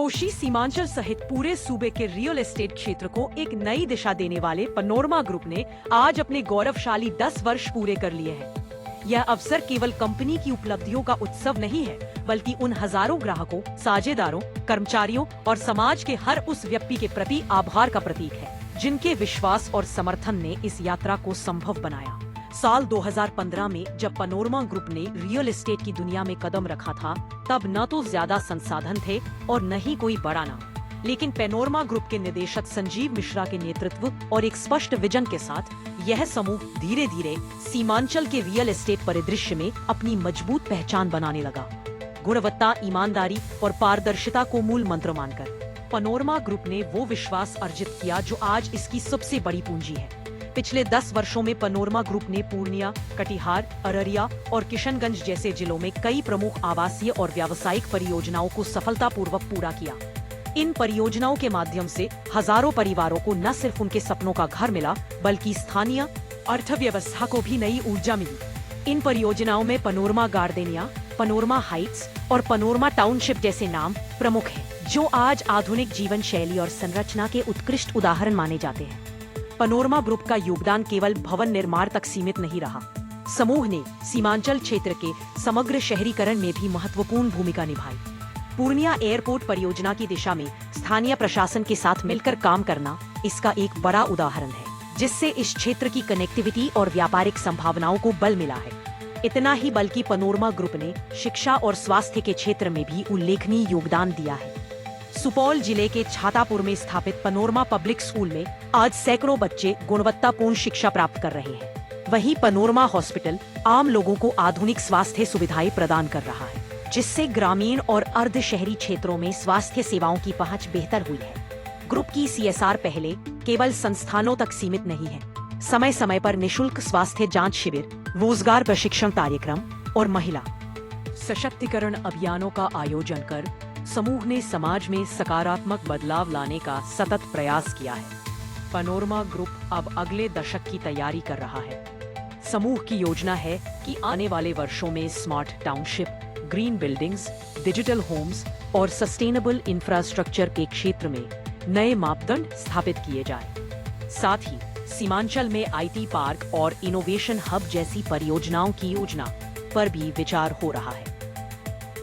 कोशी सीमांचल सहित पूरे सूबे के रियल एस्टेट क्षेत्र को एक नई दिशा देने वाले पनोरमा ग्रुप ने आज अपने गौरवशाली 10 वर्ष पूरे कर लिए हैं। यह अवसर केवल कंपनी की उपलब्धियों का उत्सव नहीं है, बल्कि उन हजारों ग्राहकों, साझेदारों, कर्मचारियों और समाज के हर उस व्यक्ति के प्रति आभार का प्रतीक है, जिनके विश्वास और समर्थन ने इस यात्रा को संभव बनाया। साल 2015 में जब पनोरमा ग्रुप ने रियल एस्टेट की दुनिया में कदम रखा था, तब न तो ज्यादा संसाधन थे और न ही कोई बड़ा नाम, लेकिन पनोरमा ग्रुप के निदेशक संजीव मिश्रा के नेतृत्व और एक स्पष्ट विजन के साथ यह समूह धीरे धीरे सीमांचल के रियल एस्टेट परिदृश्य में अपनी मजबूत पहचान बनाने लगा। गुणवत्ता, ईमानदारी और पारदर्शिता को मूल मंत्र मानकर पनोरमा ग्रुप ने वो विश्वास अर्जित किया जो आज इसकी सबसे बड़ी पूंजी है। पिछले 10 वर्षों में पनोरमा ग्रुप ने पूर्णिया, कटिहार, अररिया और किशनगंज जैसे जिलों में कई प्रमुख आवासीय और व्यावसायिक परियोजनाओं को सफलतापूर्वक पूरा किया। इन परियोजनाओं के माध्यम से हजारों परिवारों को न सिर्फ उनके सपनों का घर मिला, बल्कि स्थानीय अर्थव्यवस्था को भी नई ऊर्जा मिली। इन परियोजनाओं में पनोरमा गार्डेनिया, पनोरमा हाइट्स और पनोरमा टाउनशिप जैसे नाम प्रमुख हैं, जो आज आधुनिक जीवन शैली और संरचना के उत्कृष्ट उदाहरण माने जाते हैं। पनोरमा ग्रुप का योगदान केवल भवन निर्माण तक सीमित नहीं रहा। समूह ने सीमांचल क्षेत्र के समग्र शहरीकरण में भी महत्वपूर्ण भूमिका निभाई। पूर्णिया एयरपोर्ट परियोजना की दिशा में स्थानीय प्रशासन के साथ मिलकर काम करना इसका एक बड़ा उदाहरण है, जिससे इस क्षेत्र की कनेक्टिविटी और व्यापारिक संभावनाओं को बल मिला है। इतना ही बल्कि पनोरमा ग्रुप ने शिक्षा और स्वास्थ्य के क्षेत्र में भी उल्लेखनीय योगदान दिया है। सुपौल जिले के छातापुर में स्थापित पनोरमा पब्लिक स्कूल में आज सैकड़ों बच्चे गुणवत्तापूर्ण शिक्षा प्राप्त कर रहे हैं। वहीं पनोरमा हॉस्पिटल आम लोगों को आधुनिक स्वास्थ्य सुविधाएं प्रदान कर रहा है, जिससे ग्रामीण और अर्ध शहरी क्षेत्रों में स्वास्थ्य सेवाओं की पहुंच बेहतर हुई है। ग्रुप की CSR पहले केवल संस्थानों तक सीमित नहीं है। समय समय पर निशुल्क स्वास्थ्य जांच शिविर, रोजगार प्रशिक्षण कार्यक्रम और महिला सशक्तिकरण अभियानों का आयोजन कर समूह ने समाज में सकारात्मक बदलाव लाने का सतत प्रयास किया है। पनोरमा ग्रुप अब अगले दशक की तैयारी कर रहा है। समूह की योजना है कि आने वाले वर्षों में smart township, green buildings, digital homes और सस्टेनेबल इंफ्रास्ट्रक्चर के क्षेत्र में नए मापदंड स्थापित किए जाएं। साथ ही सीमांचल में IT पार्क और इनोवेशन हब जैसी परियोजनाओं की योजना पर भी विचार हो रहा है,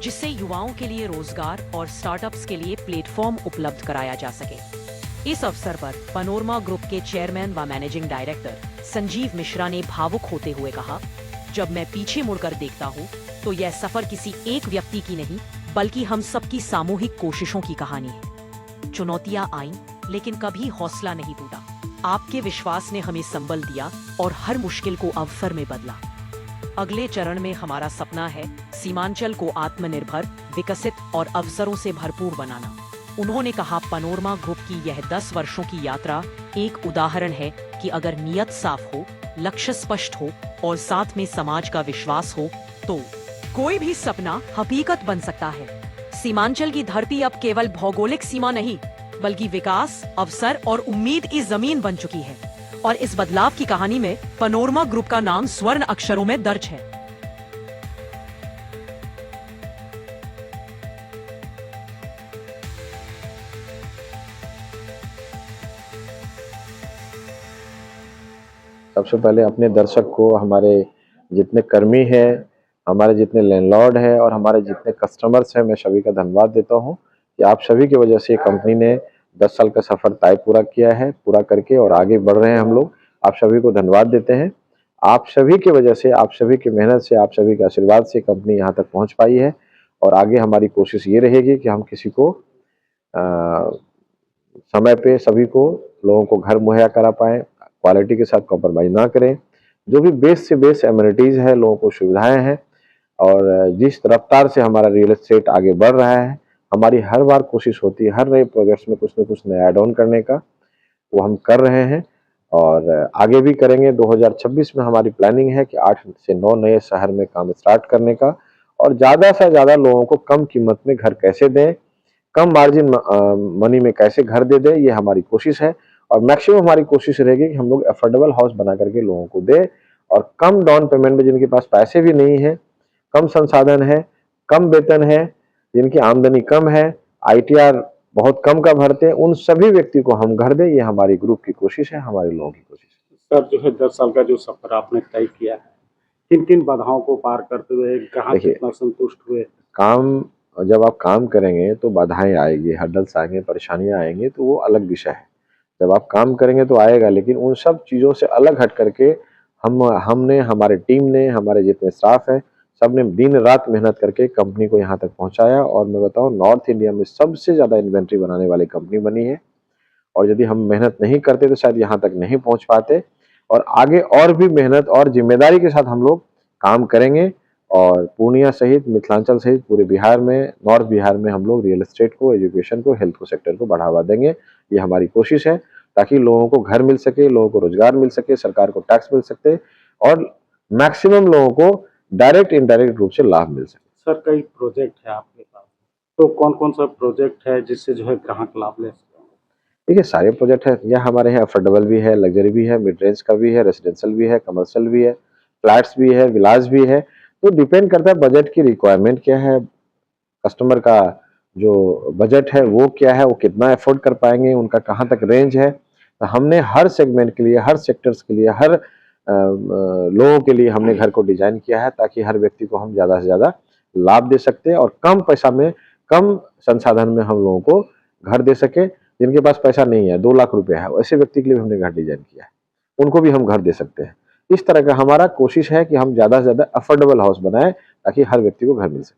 जिससे युवाओं के लिए रोजगार और स्टार्टअप्स के लिए प्लेटफॉर्म उपलब्ध कराया जा सके। इस अवसर पर पनोरमा ग्रुप के चेयरमैन व मैनेजिंग डायरेक्टर संजीव मिश्रा ने भावुक होते हुए कहा, जब मैं पीछे मुड़कर देखता हूँ तो यह सफर किसी एक व्यक्ति की नहीं, बल्कि हम सबकी सामूहिक कोशिशों की कहानी है। चुनौतियां आईं, लेकिन कभी हौसला नहीं टूटा। आपके विश्वास ने हमें संबल दिया और हर मुश्किल को अवसर में बदला। अगले चरण में हमारा सपना है सीमांचल को आत्मनिर्भर, विकसित और अवसरों से भरपूर बनाना। उन्होंने कहा, पनोरमा ग्रुप की यह 10 वर्षों की यात्रा एक उदाहरण है कि अगर नियत साफ हो, लक्ष्य स्पष्ट हो और साथ में समाज का विश्वास हो, तो कोई भी सपना हकीकत बन सकता है। सीमांचल की धरती अब केवल भौगोलिक सीमा नहीं, बल्कि विकास, अवसर और उम्मीद की जमीन बन चुकी है। और इस बदलाव की कहानी में पनोरमा ग्रुप का नाम स्वर्ण अक्षरों में दर्ज है। सबसे पहले अपने दर्शक को, हमारे जितने कर्मी हैं, हमारे जितने लैंडलॉर्ड हैं और हमारे जितने कस्टमर्स हैं, मैं सभी का धन्यवाद देता हूं कि आप सभी की वजह से कंपनी ने 10 साल का सफर तय पूरा किया है, पूरा करके और आगे बढ़ रहे हैं हम लोग। आप सभी को धन्यवाद देते हैं। आप सभी की वजह से, आप सभी की मेहनत से, आप सभी के आशीर्वाद से कंपनी यहाँ तक पहुँच पाई है। और आगे हमारी कोशिश ये रहेगी कि हम किसी को समय पे सभी को, लोगों को घर मुहैया करा पाएँ, क्वालिटी के साथ कॉम्प्रोमाइज ना करें। जो भी बेस से बेस एमिनिटीज़ है, लोगों को सुविधाएं हैं, और जिस रफ्तार से हमारा रियल एस्टेट आगे बढ़ रहा है, हमारी हर बार कोशिश होती है हर नए प्रोजेक्ट्स में कुछ न कुछ नया ऐड ऑन करने का। वो हम कर रहे हैं और आगे भी करेंगे। 2026 में हमारी प्लानिंग है कि 8 से 9 नए शहर में काम स्टार्ट करने का, और ज़्यादा से ज़्यादा लोगों को कम कीमत में घर कैसे दें, कम मार्जिन मनी में कैसे घर दे दें, ये हमारी कोशिश है। और मैक्सिमम हमारी कोशिश रहेगी कि हम लोग अफोर्डेबल हाउस बना करके लोगों को दें, और कम डाउन पेमेंट में, जिनके पास पैसे भी नहीं है, कम संसाधन है, कम वेतन है, जिनकी आमदनी कम है, ITR बहुत कम का भरते हैं, उन सभी व्यक्ति को हम घर दें। ये हमारी ग्रुप की कोशिश है, हमारे लोगों की कोशिश है। सर जो है 10 साल का जो सफर आपने तय किया है, किन किन बाधाओं को पार करते हुए कहाँ देखिए, कितना संतुष्ट हुए? काम जब आप काम करेंगे तो बाधाएं आएगी, हर्डल्स आएंगे, परेशानियां आएंगी, तो वो अलग विषय है। जब आप काम करेंगे तो आएगा, लेकिन उन सब चीज़ों से अलग हट करके हमने, हमारे टीम ने, हमारे जितने स्टाफ हैं, सब ने दिन रात मेहनत करके कंपनी को यहाँ तक पहुँचाया। और मैं बताऊँ, नॉर्थ इंडिया में सबसे ज़्यादा इन्वेंट्री बनाने वाली कंपनी बनी है। और यदि हम मेहनत नहीं करते तो शायद यहाँ तक नहीं पहुँच पाते। और आगे और भी मेहनत और जिम्मेदारी के साथ हम लोग काम करेंगे। और पूर्णिया सहित, मिथिलांचल सहित पूरे बिहार में, नॉर्थ बिहार में हम लोग रियल एस्टेट को, एजुकेशन को, हेल्थ को, सेक्टर को बढ़ावा देंगे। ये हमारी कोशिश है, ताकि लोगों को घर मिल सके, लोगों को रोजगार मिल सके, सरकार को टैक्स मिल सकते और मैक्सिमम लोगों को डायरेक्ट इनडायरेक्ट रूप से लाभ मिल सके। सर कई प्रोजेक्ट है आपके पास, तो कौन कौन सा प्रोजेक्ट है जिससे जो है ग्राहक लाभ ले सकते हैं? देखिए, सारे प्रोजेक्ट है यहाँ हमारे यहाँ, अफोर्डेबल भी है, लग्जरी भी है, मिड रेंज का भी है, रेसिडेंशियल भी है, कमर्शियल भी है, फ्लैट्स भी है, विलास भी है। तो डिपेंड करता है बजट की रिक्वायरमेंट क्या है, कस्टमर का जो बजट है वो क्या है, वो कितना अफोर्ड कर पाएंगे, उनका कहाँ तक रेंज है। तो हमने हर सेगमेंट के लिए, हर सेक्टर्स के लिए, हर लोगों के लिए हमने घर को डिजाइन किया है, ताकि हर व्यक्ति को हम ज़्यादा से ज़्यादा लाभ दे सकते हैं और कम पैसा में, कम संसाधन में हम लोगों को घर दे सके। जिनके पास पैसा नहीं है, 2 लाख रुपया है, ऐसे व्यक्ति के लिए हमने घर डिजाइन किया है, उनको भी हम घर दे सकते हैं। इस तरह का हमारा कोशिश है कि हम ज़्यादा से ज़्यादा अफोर्डेबल हाउस बनाएं, ताकि हर व्यक्ति को घर मिल सके।